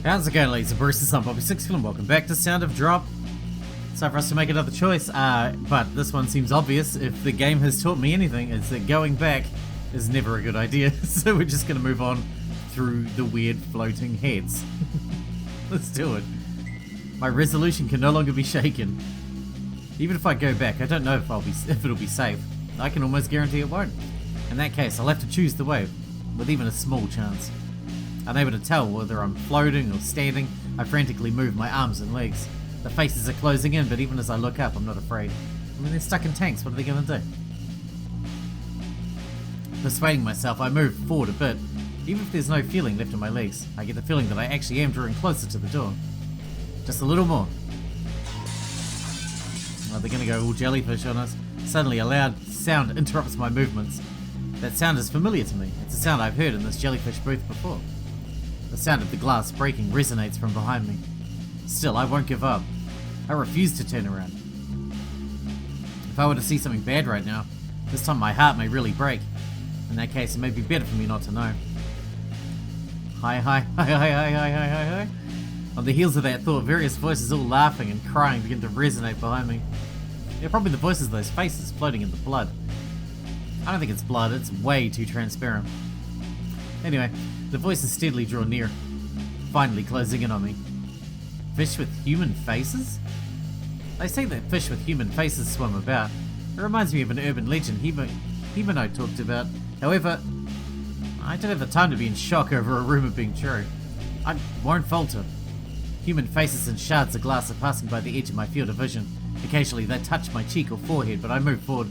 How's it going, ladies and Bruce? I'm Bobby Sixkilla and welcome back to Sound of Drop. It's time for us to make another choice, but this one seems obvious. If the game has taught me anything, it's that going back is never a good idea. So we're just going to move on through the weird floating heads. Let's do it. My resolution can no longer be shaken. Even if I go back, I don't know if it'll be safe. I can almost guarantee it won't. In that case, I'll have to choose the way, with even a small chance. Unable to tell whether I'm floating or standing, I frantically move my arms and legs. The faces are closing in, but even as I look up, I'm not afraid. I mean, they're stuck in tanks, what are they going to do? Persuading myself, I move forward a bit. Even if there's no feeling left in my legs, I get the feeling that I actually am drawing closer to the door. Just a little more. Oh, they're going to go all jellyfish on us. Suddenly a loud sound interrupts my movements. That sound is familiar to me. It's a sound I've heard in this jellyfish booth before. The sound of the glass breaking resonates from behind me. Still, I won't give up. I refuse to turn around. If I were to see something bad right now, this time my heart may really break. In that case, it may be better for me not to know. Hi, hi, hi, hi, hi, hi, hi, hi, hi. On the heels of that thought, various voices all laughing and crying begin to resonate behind me. They're probably the voices of those faces floating in the blood. I don't think it's blood, it's way too transparent. Anyway, the voices steadily draw near, finally closing in on me. Fish with human faces? They say that fish with human faces swim about. It reminds me of an urban legend Himeno talked about. However, I don't have the time to be in shock over a rumour being true. I won't falter. Human faces and shards of glass are passing by the edge of my field of vision. Occasionally they touch my cheek or forehead, but I move forward.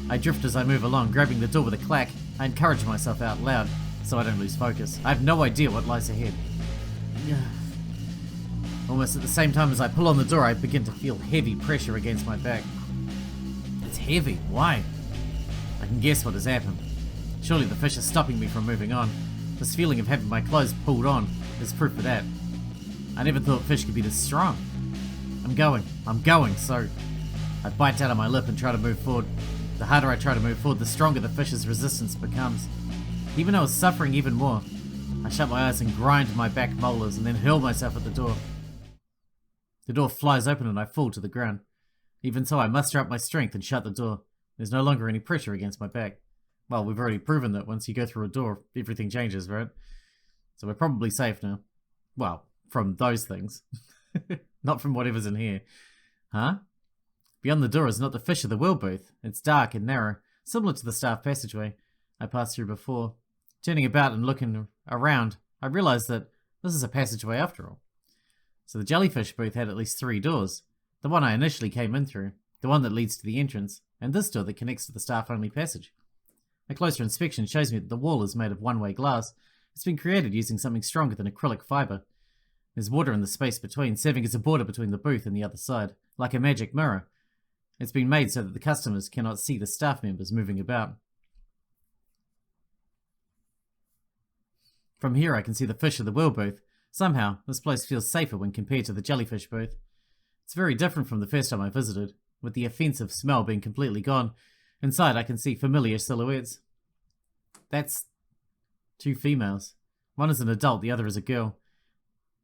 I drift as I move along, grabbing the door with a clack. I encourage myself out loud, so I don't lose focus. I have no idea what lies ahead. Almost at the same time as I pull on the door, I begin to feel heavy pressure against my back. It's heavy. Why? I can guess what has happened. Surely the fish is stopping me from moving on. This feeling of having my clothes pulled on is proof of that. I never thought fish could be this strong. I'm going, so I bite down on my lip and try to move forward. The harder I try to move forward, the stronger the fish's resistance becomes. Even though I was suffering even more, I shut my eyes and grind my back molars and then hurl myself at the door. The door flies open and I fall to the ground. Even so, I muster up my strength and shut the door. There's no longer any pressure against my back. Well, we've already proven that once you go through a door, everything changes, right? So we're probably safe now. Well, from those things. Not from whatever's in here. Huh? Beyond the door is not the fish of the wheel booth. It's dark and narrow, similar to the staff passageway I passed through before. Turning about and looking around, I realized that this is a passageway after all. So the jellyfish booth had at least 3 doors. The one I initially came in through, the one that leads to the entrance, and this door that connects to the staff-only passage. A closer inspection shows me that the wall is made of one-way glass. It's been created using something stronger than acrylic fibre. There's water in the space between, serving as a border between the booth and the other side, like a magic mirror. It's been made so that the customers cannot see the staff members moving about. From here I can see the fish of the wheel booth. Somehow, this place feels safer when compared to the jellyfish booth. It's very different from the first time I visited, with the offensive smell being completely gone. Inside I can see familiar silhouettes. That's 2 females. One is an adult, the other is a girl.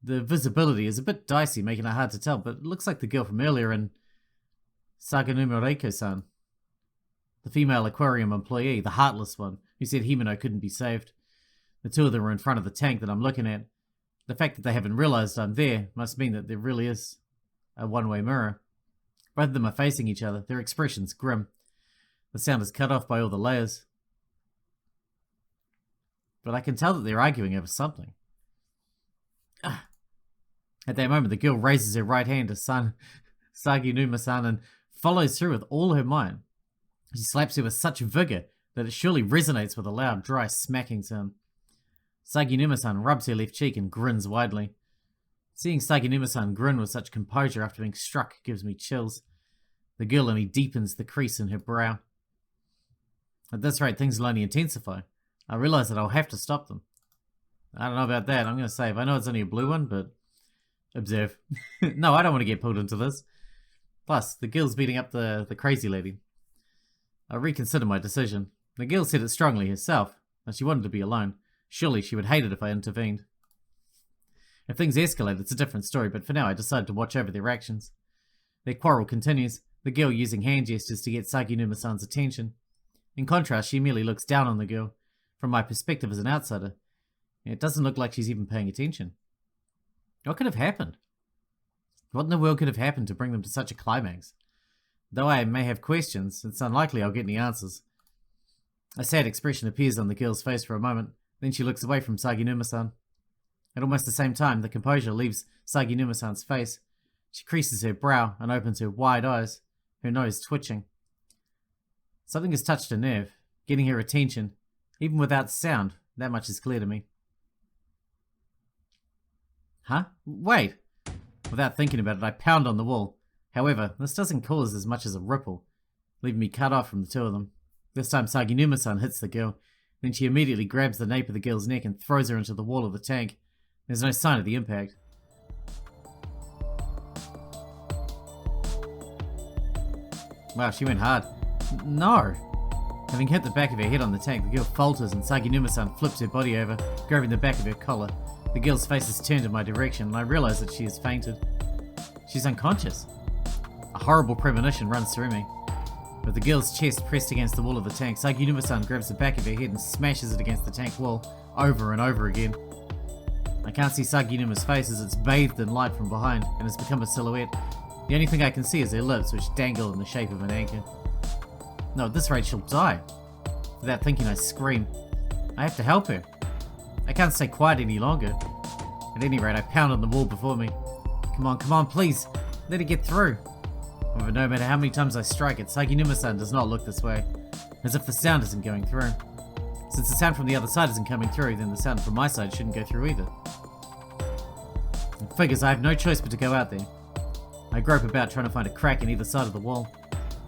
The visibility is a bit dicey, making it hard to tell, but it looks like the girl from earlier in Saganumureko-san. The female aquarium employee, the heartless one, who said Himeno couldn't be saved. The 2 of them are in front of the tank that I'm looking at. The fact that they haven't realized I'm there must mean that there really is a one-way mirror. Both of them are facing each other, their expressions grim. The sound is cut off by all the layers. But I can tell that they're arguing over something. At that moment, the girl raises her right hand to Saginuma-san and follows through with all her might. She slaps her with such vigor that it surely resonates with a loud, dry smacking sound. Saginuma-san rubs her left cheek and grins widely. Seeing Saginuma-san grin with such composure after being struck gives me chills. The girl only deepens the crease in her brow. At this rate, things will only intensify. I realize that I'll have to stop them. I don't know about that. I'm going to save. I know it's only a blue one, but observe. No, I don't want to get pulled into this. Plus, the girl's beating up the crazy lady. I reconsider my decision. The girl said it strongly herself, and she wanted to be alone. Surely she would hate it if I intervened. If things escalate, it's a different story, but for now I decide to watch over their actions. Their quarrel continues, the girl using hand gestures to get Saginuma-san's attention. In contrast, she merely looks down on the girl. From my perspective as an outsider, it doesn't look like she's even paying attention. What could have happened? What in the world could have happened to bring them to such a climax? Though I may have questions, it's unlikely I'll get any answers. A sad expression appears on the girl's face for a moment, then she looks away from Saginuma-san. At almost the same time, the composure leaves Saginuma-san's face. She creases her brow and opens her wide eyes, her nose twitching. Something has touched a nerve, getting her attention. Even without sound, that much is clear to me. Huh? Wait! Without thinking about it, I pound on the wall. However, this doesn't cause as much as a ripple, leaving me cut off from the two of them. This time Saginuma-san hits the girl, then she immediately grabs the nape of the girl's neck and throws her into the wall of the tank. There's no sign of the impact. Wow, she went hard. No! Having hit the back of her head on the tank, the girl falters and Saginuma-san flips her body over, grabbing the back of her collar. The girl's face is turned in my direction and I realize that she has fainted. She's unconscious. A horrible premonition runs through me. With the girl's chest pressed against the wall of the tank, Saginuma-san grabs the back of her head and smashes it against the tank wall over and over again. I can't see Saginuma's face as it's bathed in light from behind and has become a silhouette. The only thing I can see is her lips, which dangle in the shape of an anchor. No, at this rate she'll die. Without thinking, I scream. I have to help her. I can't stay quiet any longer. At any rate, I pound on the wall before me. Come on, please. Let her get through. However, no matter how many times I strike it, Saginuma-san does not look this way, as if the sound isn't going through. Since the sound from the other side isn't coming through, then the sound from my side shouldn't go through either. It figures I have no choice but to go out there. I grope about trying to find a crack in either side of the wall.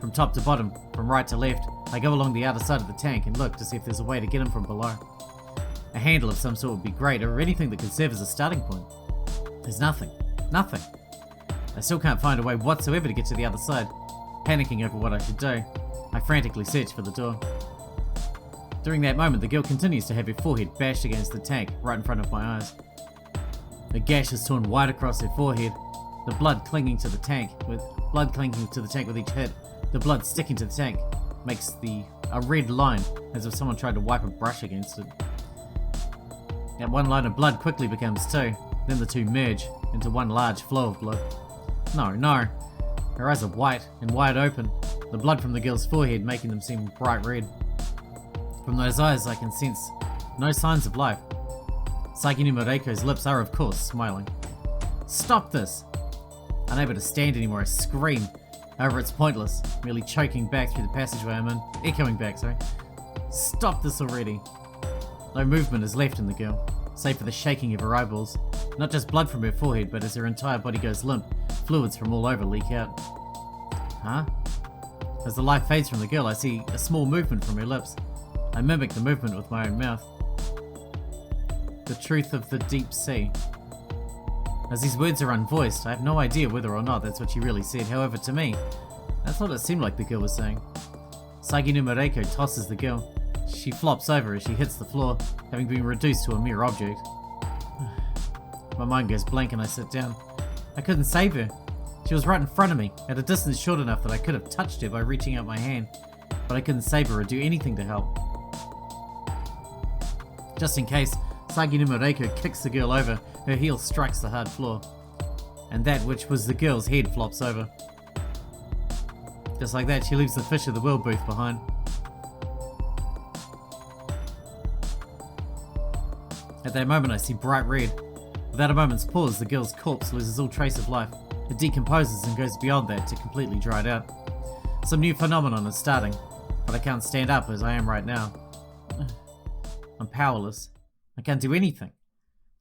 From top to bottom, from right to left, I go along the outer side of the tank and look to see if there's a way to get him from below. A handle of some sort would be great, or anything that could serve as a starting point. There's nothing. Nothing. I still can't find a way whatsoever to get to the other side. Panicking over what I should do, I frantically search for the door. During that moment, the girl continues to have her forehead bashed against the tank right in front of my eyes. The gash is torn wide across her forehead, the blood clinging to the tank with each hit. The blood sticking to the tank makes a red line, as if someone tried to wipe a brush against it. That one line of blood quickly becomes two, then the two merge into one large flow of blood. No. Her eyes are white and wide open, the blood from the girl's forehead making them seem bright red. From those eyes I can sense no signs of life. Saginuma Reiko's lips are of course smiling. Stop this! Unable to stand anymore, I scream. However, it's pointless, merely choking back through the passageway I'm in. Echoing back, sorry. Stop this already! No movement is left in the girl, save for the shaking of her eyeballs. Not just blood from her forehead, but as her entire body goes limp, fluids from all over leak out. Huh? As the light fades from the girl, I see a small movement from her lips. I mimic the movement with my own mouth. The truth of the deep sea. As these words are unvoiced, I have no idea whether or not that's what she really said. However, to me, that's what it seemed like the girl was saying. Saginuma Reiko tosses the girl. She flops over as she hits the floor, having been reduced to a mere object. My mind goes blank and I sit down. I couldn't save her. She was right in front of me, at a distance short enough that I could have touched her by reaching out my hand, but I couldn't save her or do anything to help. Just in case, Saginuma Reiko kicks the girl over, her heel strikes the hard floor, and that which was the girl's head flops over. Just like that, she leaves the fish of the world booth behind. At that moment I see bright red. Without a moment's pause, the girl's corpse loses all trace of life. It decomposes and goes beyond that to completely dried out. Some new phenomenon is starting, but I can't stand up as I am right now. I'm powerless. I can't do anything.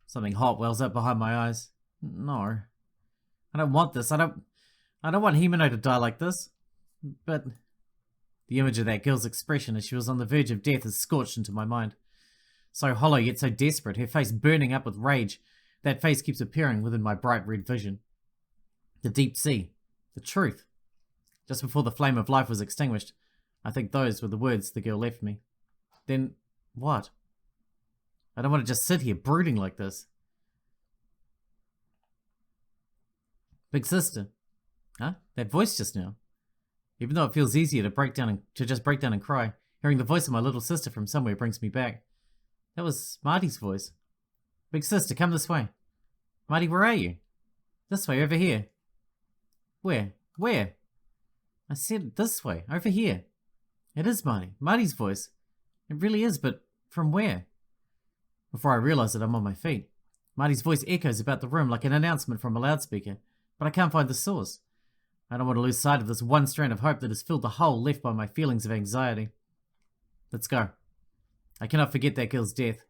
Something hot wells up behind my eyes. No. I don't want this. I don't want Himeno to die like this. But the image of that girl's expression as she was on the verge of death is scorched into my mind. So hollow yet so desperate, her face burning up with rage. That face keeps appearing within my bright red vision. The deep sea. The truth. Just before the flame of life was extinguished, I think those were the words the girl left me. Then, what? I don't want to just sit here brooding like this. Big sister. Huh? That voice just now. Even though it feels easier to just break down and cry, hearing the voice of my little sister from somewhere brings me back. That was Marty's voice. Big sister, come this way. Marty, where are you? This way, over here. Where? Where? I said this way, over here. It is Marty. Marty's voice. It really is, but from where? Before I realize it, I'm on my feet. Marty's voice echoes about the room like an announcement from a loudspeaker, but I can't find the source. I don't want to lose sight of this one strand of hope that has filled the hole left by my feelings of anxiety. Let's go. I cannot forget that girl's death.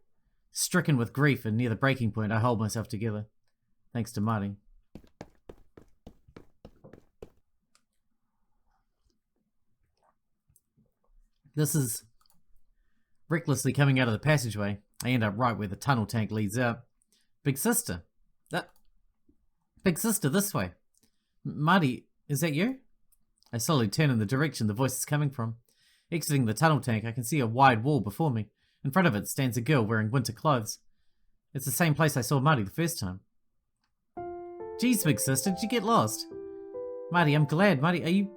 Stricken with grief and near the breaking point, I hold myself together. Thanks to Marty. This is recklessly coming out of the passageway. I end up right where the tunnel tank leads out. Big sister. Big sister, this way. Marty, is that you? I slowly turn in the direction the voice is coming from. Exiting the tunnel tank, I can see a wide wall before me. In front of it stands a girl wearing winter clothes. It's the same place I saw Marty the first time. Geez, big sister, did you get lost? Marty, I'm glad. Marty, are you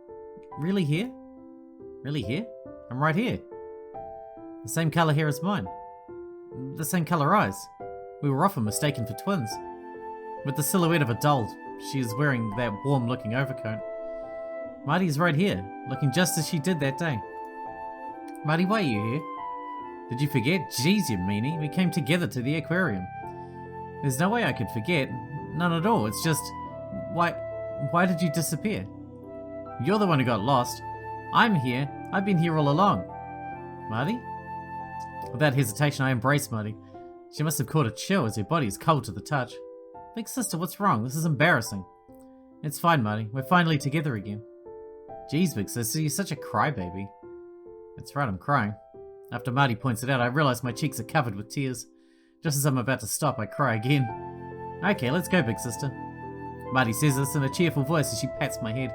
really here? Really here? I'm right here. The same colour hair as mine. The same colour eyes. We were often mistaken for twins. With the silhouette of a doll, she is wearing that warm-looking overcoat. Marty is right here, looking just as she did that day. Marty, why are you here? Did you forget? Jeez, you meanie. We came together to the aquarium. There's no way I could forget. None at all. It's just... Why did you disappear? You're the one who got lost. I'm here. I've been here all along. Marty? Without hesitation, I embrace Marty. She must have caught a chill as her body is cold to the touch. Big sister, what's wrong? This is embarrassing. It's fine, Marty. We're finally together again. Jeez, big sister, you're such a crybaby. That's right, I'm crying. After Marty points it out, I realize my cheeks are covered with tears. Just as I'm about to stop, I cry again. Okay, let's go, big sister. Marty says this in a cheerful voice as she pats my head.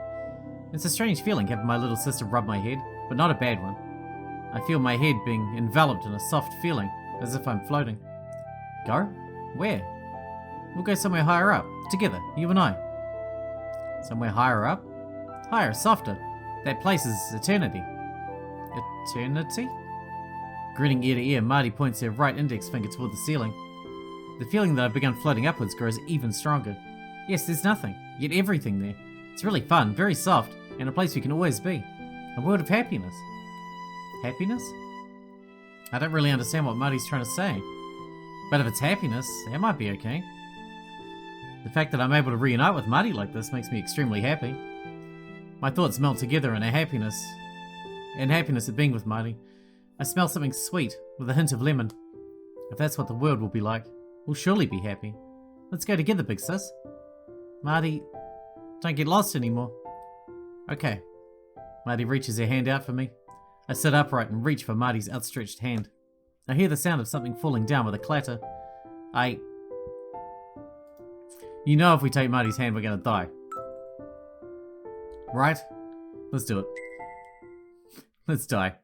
It's a strange feeling having my little sister rub my head, but not a bad one. I feel my head being enveloped in a soft feeling, as if I'm floating. Go? Where? We'll go somewhere higher up, together, you and I. Somewhere higher up? Higher, softer. That place is eternity. Eternity? Grinning ear to ear, Marty points her right index finger toward the ceiling. The feeling that I've begun floating upwards grows even stronger. Yes, there's nothing, yet everything there. It's really fun, very soft, and a place we can always be. A world of happiness. Happiness? I don't really understand what Marty's trying to say. But if it's happiness, that might be okay. The fact that I'm able to reunite with Marty like this makes me extremely happy. My thoughts melt together in happiness at being with Marty. I smell something sweet, with a hint of lemon. If that's what the world will be like, we'll surely be happy. Let's go together, big sis. Marty, don't get lost anymore. Okay. Marty reaches her hand out for me. I sit upright and reach for Marty's outstretched hand. I hear the sound of something falling down with a clatter. You know if we take Marty's hand, we're gonna die. Right? Let's do it. Let's die.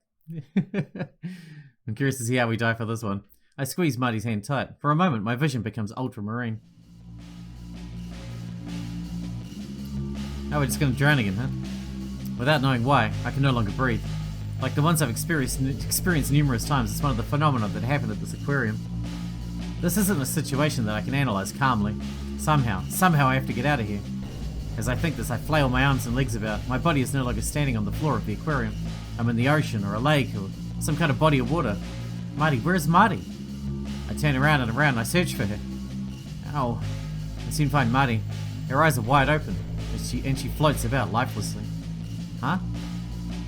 I'm curious to see how we die for this one. I squeeze Marty's hand tight. For a moment, my vision becomes ultramarine. Oh, we're just gonna drown again, huh? Without knowing why, I can no longer breathe. Like the ones I've experienced numerous times, it's one of the phenomena that happened at this aquarium. This isn't a situation that I can analyze calmly. Somehow I have to get out of here. As I think this, I flail my arms and legs about. My body is no longer standing on the floor of the aquarium. I'm in the ocean, or a lake, or some kind of body of water. Marty, where is Marty? I turn around and around and I search for her. Ow. I soon find Marty. Her eyes are wide open, and she floats about lifelessly. Huh?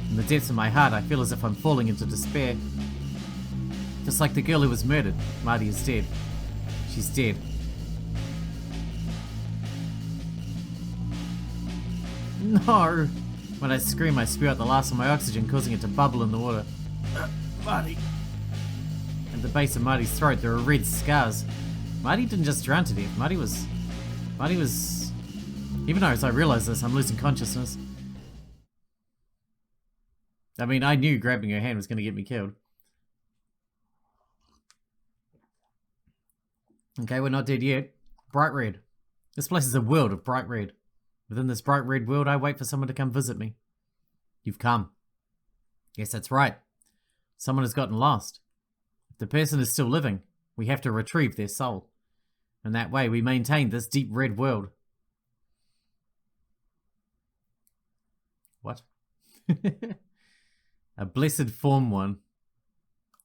In the depths of my heart, I feel as if I'm falling into despair. Just like the girl who was murdered, Marty is dead. She's dead. No! When I scream, I spew out the last of my oxygen, causing it to bubble in the water. Marty! At the base of Marty's throat, there are red scars. Marty didn't just drown to death. Marty was... Even though as I realize this, I'm losing consciousness. I mean, I knew grabbing her hand was going to get me killed. Okay, we're not dead yet. Bright red. This place is a world of bright red. Within this bright red world, I wait for someone to come visit me. You've come. Yes, that's right. Someone has gotten lost. If the person is still living, we have to retrieve their soul. And that way we maintain this deep red world. What? A blessed form 1.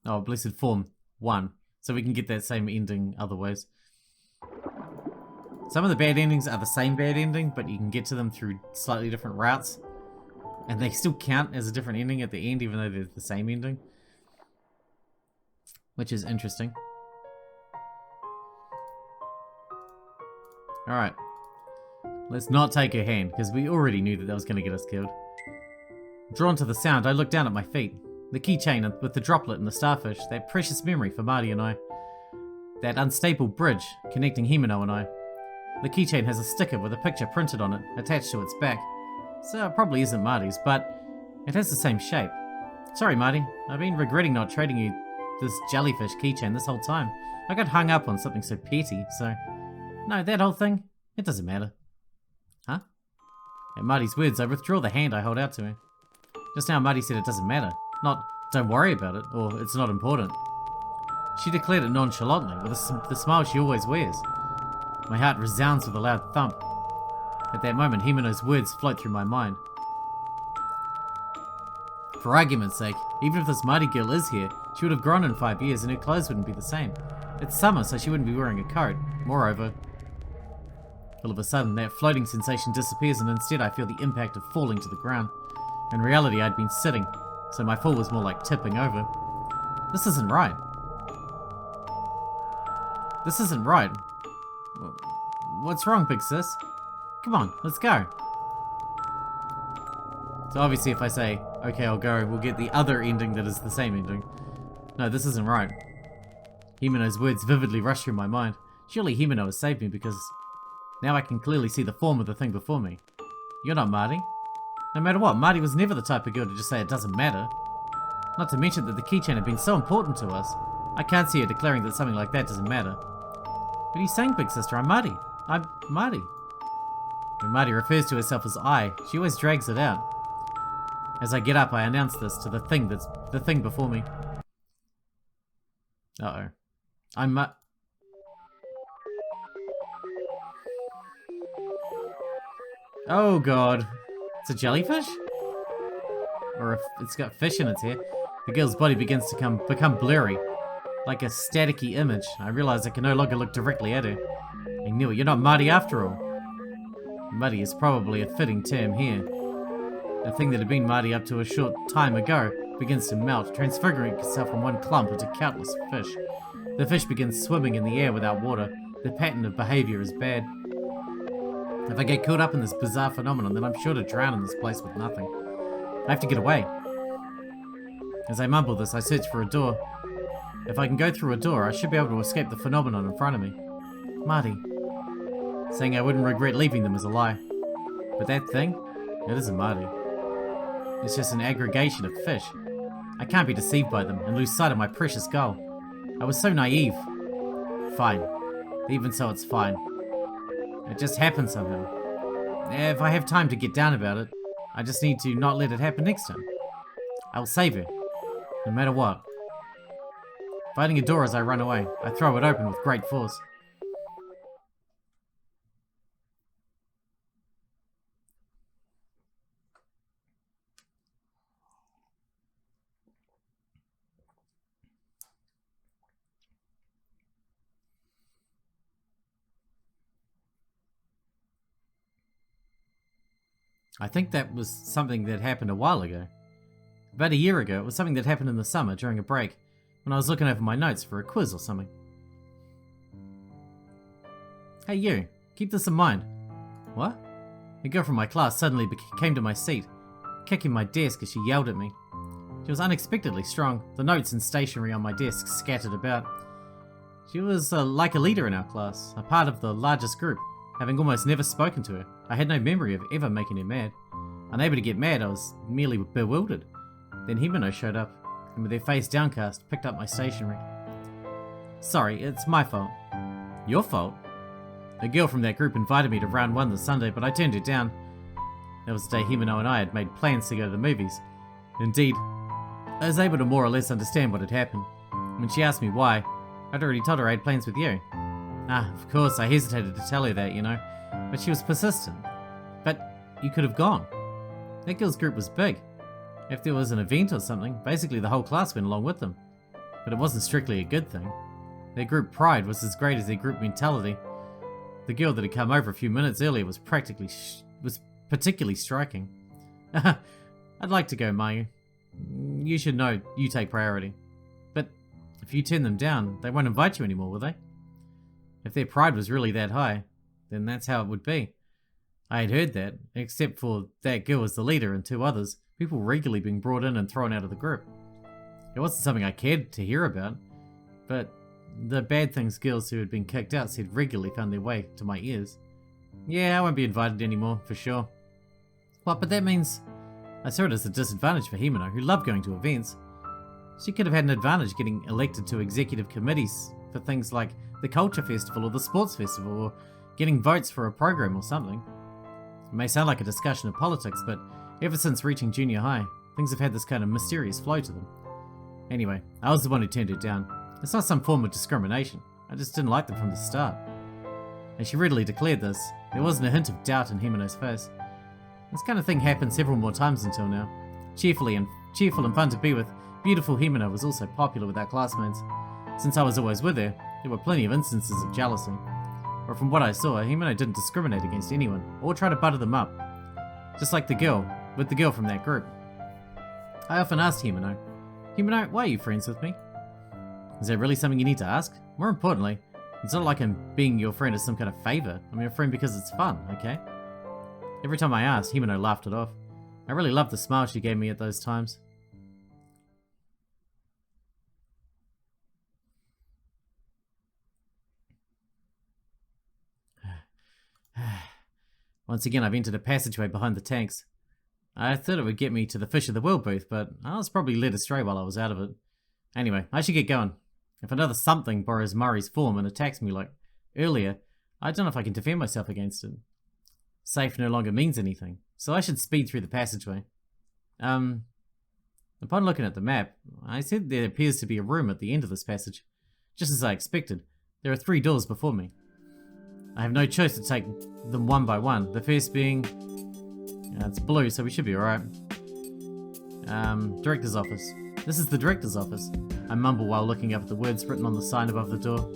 Oh, blessed form 1. So we can get that same ending other ways. Some of the bad endings are the same bad ending, but you can get to them through slightly different routes. And they still count as a different ending at the end, even though they're the same ending. Which is interesting. Alright. Let's not take her hand, because we already knew that was going to get us killed. Drawn to the sound, I look down at my feet. The keychain with the droplet and the starfish, that precious memory for Marty and I. That unstable bridge connecting Himeno and I. The keychain has a sticker with a picture printed on it, attached to its back. So it probably isn't Marty's, but it has the same shape. Sorry, Marty. I've been regretting not trading you this jellyfish keychain this whole time. I got hung up on something so petty, so... No, that whole thing, it doesn't matter. Huh? At Marty's words, I withdraw the hand I hold out to her. Just now, Marty said it doesn't matter. Not, don't worry about it, or it's not important. She declared it nonchalantly, with the smile she always wears. My heart resounds with a loud thump. At that moment, Himeno's words float through my mind. For argument's sake, even if this Marty girl is here, she would have grown in 5 years and her clothes wouldn't be the same. It's summer, so she wouldn't be wearing a coat. Moreover, all of a sudden, that floating sensation disappears and instead I feel the impact of falling to the ground. In reality, I'd been sitting, so my fall was more like tipping over. This isn't right. This isn't right. What's wrong, big sis? Come on, let's go. So obviously if I say, okay, I'll go, we'll get the other ending that is the same ending. No, this isn't right. Himeno's words vividly rush through my mind. Surely Himeno has saved me because now I can clearly see the form of the thing before me. You're not Marty. No matter what, Marty was never the type of girl to just say it doesn't matter. Not to mention that the keychain had been so important to us. I can't see her declaring that something like that doesn't matter. What are you saying, big sister? I'm Marty. I'm Marty. When Marty refers to herself as I, she always drags it out. As I get up, I announce this to the thing before me. Uh-oh. I'm Oh god. It's a jellyfish? Or if it's got fish in its hair. The girl's body begins to become blurry. Like a staticky image. I realize I can no longer look directly at her. I knew it. You're not Marty after all. Muddy is probably a fitting term here. The thing that had been Marty up to a short time ago begins to melt, transfiguring itself from one clump into countless fish. The fish begins swimming in the air without water. The pattern of behavior is bad. If I get caught up in this bizarre phenomenon, then I'm sure to drown in this place with nothing. I have to get away. As I mumble this, I search for a door. If I can go through a door, I should be able to escape the phenomenon in front of me. Marty. Saying I wouldn't regret leaving them is a lie. But that thing? It isn't Marty. It's just an aggregation of fish. I can't be deceived by them and lose sight of my precious goal. I was so naive. Fine. Even so, it's fine. It just happened somehow. If I have time to get down about it, I just need to not let it happen next time. I will save her. No matter what. Finding a door as I run away, I throw it open with great force. I think that was something that happened a while ago. About a year ago, it was something that happened in the summer during a break, when I was looking over my notes for a quiz or something. Hey you, keep this in mind. What? A girl from my class suddenly came to my seat, kicking my desk as she yelled at me. She was unexpectedly strong, the notes and stationery on my desk scattered about. She was like a leader in our class, a part of the largest group. Having almost never spoken to her, I had no memory of ever making her mad. Unable to get mad, I was merely bewildered. Then Himeno showed up, and with her face downcast, picked up my stationery. Sorry, it's my fault. Your fault? A girl from that group invited me to round 1 this Sunday, but I turned it down. That was the day Himeno and I had made plans to go to the movies. Indeed, I was able to more or less understand what had happened. When she asked me why, I'd already told her I had plans with you. Of course, I hesitated to tell her that, but she was persistent. But you could have gone. That girl's group was big. If there was an event or something, basically the whole class went along with them. But it wasn't strictly a good thing. Their group pride was as great as their group mentality. The girl that had come over a few minutes earlier was particularly striking. I'd like to go, Mayu. You should know you take priority. But if you turn them down, they won't invite you anymore, will they? If their pride was really that high, then that's how it would be. I had heard that, except for that girl as the leader and 2 others, people regularly being brought in and thrown out of the group. It wasn't something I cared to hear about, but the bad things girls who had been kicked out said regularly found their way to my ears. Yeah, I won't be invited anymore, for sure. What, but that means... I saw it as a disadvantage for Himeno, who loved going to events. She could have had an advantage getting elected to executive committees for things like the Culture Festival or the Sports Festival, or getting votes for a program or something. It may sound like a discussion of politics, but ever since reaching junior high, things have had this kind of mysterious flow to them. Anyway, I was the one who turned it down. It's not some form of discrimination. I just didn't like them from the start. And she readily declared this. There wasn't a hint of doubt in Himeno's face. This kind of thing happened several more times until now. Cheerful and fun to be with, beautiful Himeno was also popular with our classmates. Since I was always with her, there were plenty of instances of jealousy. But from what I saw, Himeno didn't discriminate against anyone, or try to butter them up. Just like the girl from that group. I often asked Himeno, why are you friends with me? Is that really something you need to ask? More importantly, it's not like I'm being your friend as some kind of favour. I'm your friend because it's fun, okay? Every time I asked, Himeno laughed it off. I really loved the smile she gave me at those times. Once again, I've entered a passageway behind the tanks. I thought it would get me to the Fish of the World booth, but I was probably led astray while I was out of it. Anyway, I should get going. If another something borrows Murray's form and attacks me like earlier, I don't know if I can defend myself against it. Safe no longer means anything, so I should speed through the passageway. Upon looking at the map, I said there appears to be a room at the end of this passage. Just as I expected, there are 3 doors before me. I have no choice to take them one by one, the first being... it's blue, so we should be alright. Director's office. This is the director's office. I mumble while looking up at the words written on the sign above the door.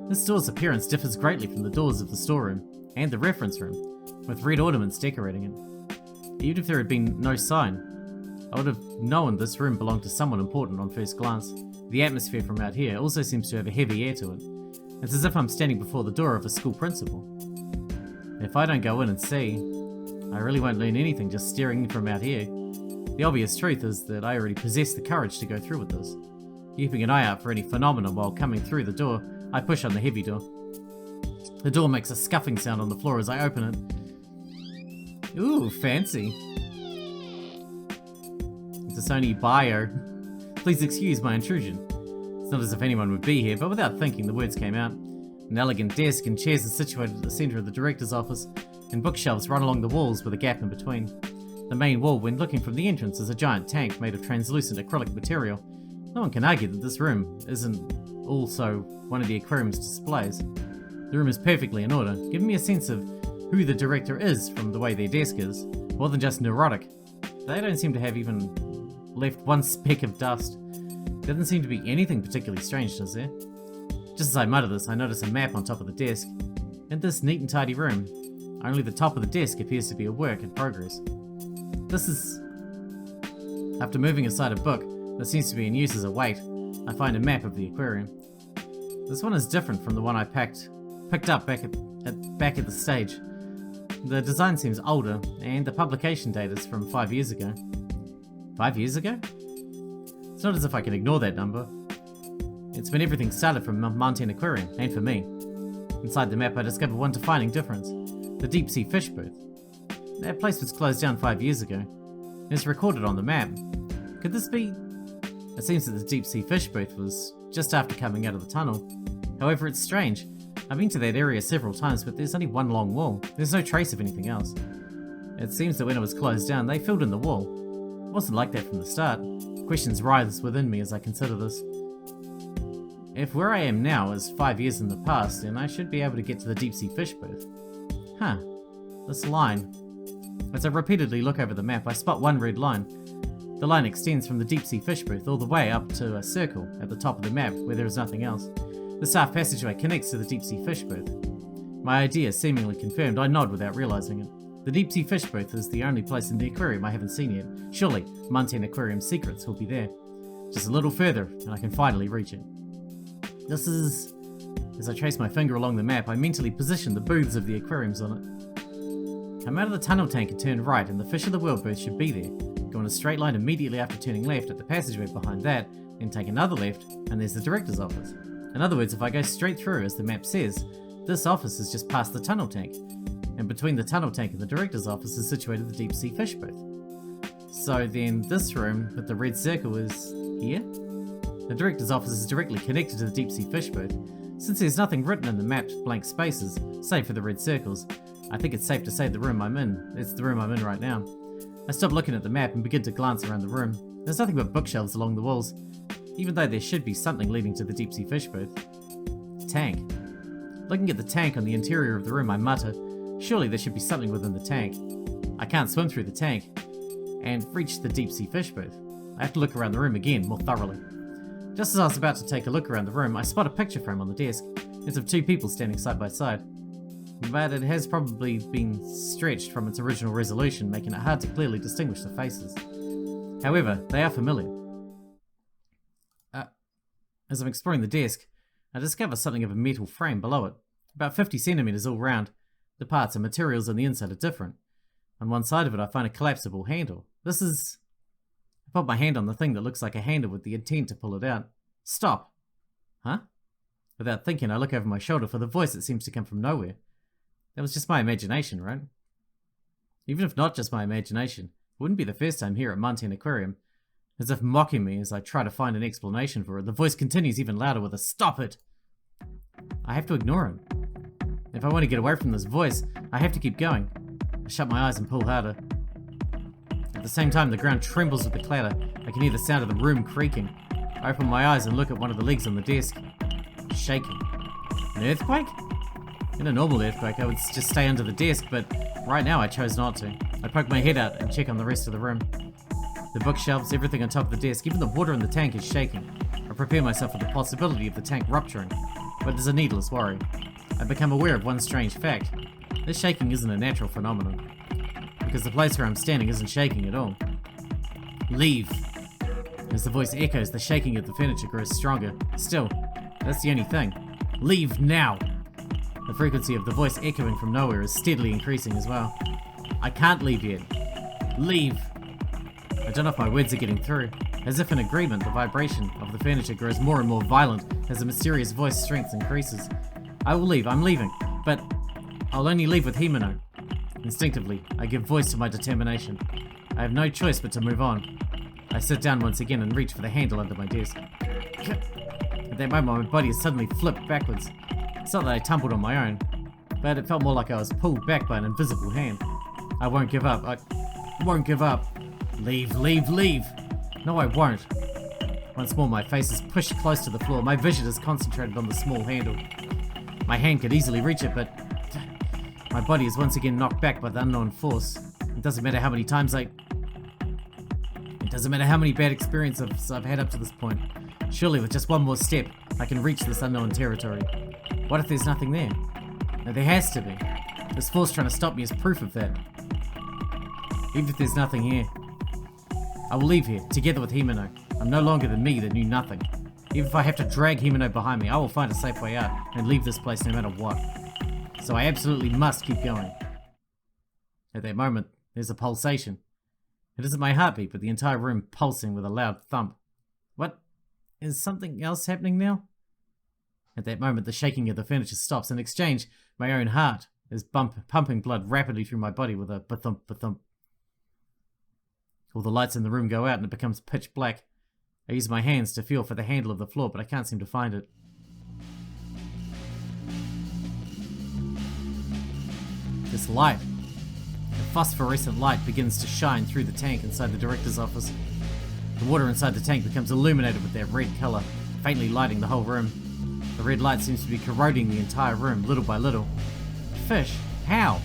This door's appearance differs greatly from the doors of the storeroom, and the reference room, with red ornaments decorating it. Even if there had been no sign, I would have known this room belonged to someone important on first glance. The atmosphere from out here also seems to have a heavy air to it. It's as if I'm standing before the door of a school principal. If I don't go in and see, I really won't learn anything just staring from out here. The obvious truth is that I already possess the courage to go through with this. Keeping an eye out for any phenomena while coming through the door, I push on the heavy door. The door makes a scuffing sound on the floor as I open it. Ooh, fancy. It's a Sony bio. Please excuse my intrusion. It's not as if anyone would be here, but without thinking, the words came out. An elegant desk and chairs are situated at the centre of the director's office, and bookshelves run along the walls with a gap in between. The main wall, when looking from the entrance, is a giant tank made of translucent acrylic material. No one can argue that this room isn't also one of the aquarium's displays. The room is perfectly in order, giving me a sense of who the director is from the way their desk is, more than just neurotic. They don't seem to have even left one speck of dust. There doesn't seem to be anything particularly strange, does there? Just as I mutter this, I notice a map on top of the desk. In this neat and tidy room, only the top of the desk appears to be a work in progress. This is... After moving aside a book that seems to be in use as a weight, I find a map of the aquarium. This one is different from the one I picked up back at the stage. The design seems older, and the publication date is from 5 years ago. 5 years ago? It's not as if I can ignore that number. It's when everything started from Manten Aquarium, and for me. Inside the map I discover one defining difference. The deep sea fish booth. That place was closed down 5 years ago. It's recorded on the map. Could this be... It seems that the deep sea fish booth was just after coming out of the tunnel. However, it's strange. I've been to that area several times, but there's only one long wall. There's no trace of anything else. It seems that when it was closed down, they filled in the wall. It wasn't like that from the start. Questions rise within me as I consider this. If where I am now is 5 years in the past, then I should be able to get to the deep-sea fish booth. Huh. This line. As I repeatedly look over the map, I spot one red line. The line extends from the deep-sea fish booth all the way up to a circle at the top of the map where there is nothing else. The staff passageway connects to the deep-sea fish booth. My idea seemingly confirmed, I nod without realizing it. The deep-sea fish booth is the only place in the aquarium I haven't seen yet. Surely, Manten Aquarium's secrets will be there. Just a little further, and I can finally reach it. This is... As I trace my finger along the map, I mentally position the booths of the aquariums on it. Come out of the tunnel tank and turn right, and the Fish of the World booth should be there. Go in a straight line immediately after turning left at the passageway behind that, then take another left, and there's the director's office. In other words, if I go straight through, as the map says, this office is just past the tunnel tank, and between the tunnel tank and the director's office is situated the deep sea fish booth. So then this room with the red circle is here? The director's office is directly connected to the deep sea fish booth. Since there's nothing written in the mapped blank spaces, save for the red circles, I think it's safe to say the room I'm in. It's the room I'm in right now. I stop looking at the map and begin to glance around the room. There's nothing but bookshelves along the walls, even though there should be something leading to the deep sea fish booth. Tank. Looking at the tank on the interior of the room, I mutter, surely there should be something within the tank. I can't swim through the tank and reach the deep sea fish booth. I have to look around the room again, more thoroughly. Just as I was about to take a look around the room, I spot a picture frame on the desk. It's of two people standing side by side. But it has probably been stretched from its original resolution, making it hard to clearly distinguish the faces. However, they are familiar. As I'm exploring the desk, I discover something of a metal frame below it, about 50 centimeters all round. The parts and materials on the inside are different. On one side of it I find a collapsible handle. This is... I put my hand on the thing that looks like a handle with the intent to pull it out. Stop! Huh? Without thinking, I look over my shoulder for the voice that seems to come from nowhere. That was just my imagination, right? Even if not just my imagination, it wouldn't be the first time here at Manten Aquarium. As if mocking me as I try to find an explanation for it, the voice continues even louder with a "Stop it!" I have to ignore him. If I want to get away from this voice, I have to keep going. I shut my eyes and pull harder. At the same time, the ground trembles with the clatter. I can hear the sound of the room creaking. I open my eyes and look at one of the legs on the desk. Shaking. An earthquake? In a normal earthquake, I would just stay under the desk, but right now I chose not to. I poke my head out and check on the rest of the room. The bookshelves, everything on top of the desk, even the water in the tank is shaking. I prepare myself for the possibility of the tank rupturing, but it is a needless worry. I become aware of one strange fact. This shaking isn't a natural phenomenon, because the place where I'm standing isn't shaking at all. Leave! As the voice echoes, the shaking of the furniture grows stronger. Still, that's the only thing. Leave now! The frequency of the voice echoing from nowhere is steadily increasing as well. I can't leave yet. Leave! I don't know if my words are getting through. As if in agreement, the vibration of the furniture grows more and more violent as the mysterious voice strength increases. I will leave, I'm leaving, but I'll only leave with Himeno. Instinctively, I give voice to my determination. I have no choice but to move on. I sit down once again and reach for the handle under my desk. At that moment, my body is suddenly flipped backwards. It's not that I tumbled on my own, but it felt more like I was pulled back by an invisible hand. I won't give up. I won't give up. Leave, leave, leave! No, I won't. Once more, my face is pushed close to the floor. My vision is concentrated on the small handle. My hand could easily reach it, but my body is once again knocked back by the unknown force. It doesn't matter how many times It doesn't matter how many bad experiences I've had up to this point. Surely with just one more step, I can reach this unknown territory. What if there's nothing there? No, there has to be. This force trying to stop me is proof of that. Even if there's nothing here, I will leave here, together with Himeno. I'm no longer the me that knew nothing. Even if I have to drag Himeno behind me, I will find a safe way out and leave this place no matter what. So I absolutely must keep going. At that moment, there's a pulsation. It isn't my heartbeat, but the entire room pulsing with a loud thump. What? Is something else happening now? At that moment, the shaking of the furniture stops. In exchange, my own heart is pumping blood rapidly through my body with a ba-thump, ba-thump. All the lights in the room go out and it becomes pitch black. I use my hands to feel for the handle of the floor, but I can't seem to find it. This light. A phosphorescent light begins to shine through the tank inside the director's office. The water inside the tank becomes illuminated with that red colour, faintly lighting the whole room. The red light seems to be corroding the entire room, little by little. Fish? How?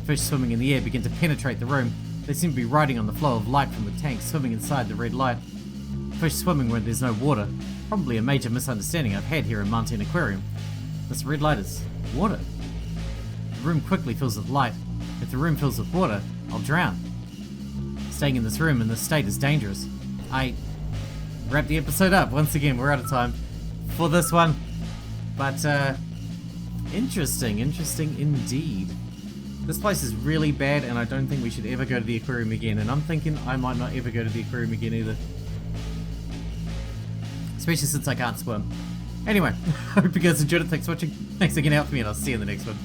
Fish swimming in the air begin to penetrate the room. They seem to be riding on the flow of light from the tank, swimming inside the red light. Fish swimming where there's no water. Probably a major misunderstanding I've had here in Manten Aquarium. This red light is water. The room quickly fills with light. If the room fills with water, I'll drown. Staying in this room in this state is dangerous. I wrap the episode up. Once again, we're out of time for this one. But, interesting indeed. This place is really bad, and I don't think we should ever go to the aquarium again. And I'm thinking I might not ever go to the aquarium again either. Especially since I can't swim. Anyway, I hope you guys enjoyed it. Thanks for watching. Thanks again out for me, and I'll see you in the next one.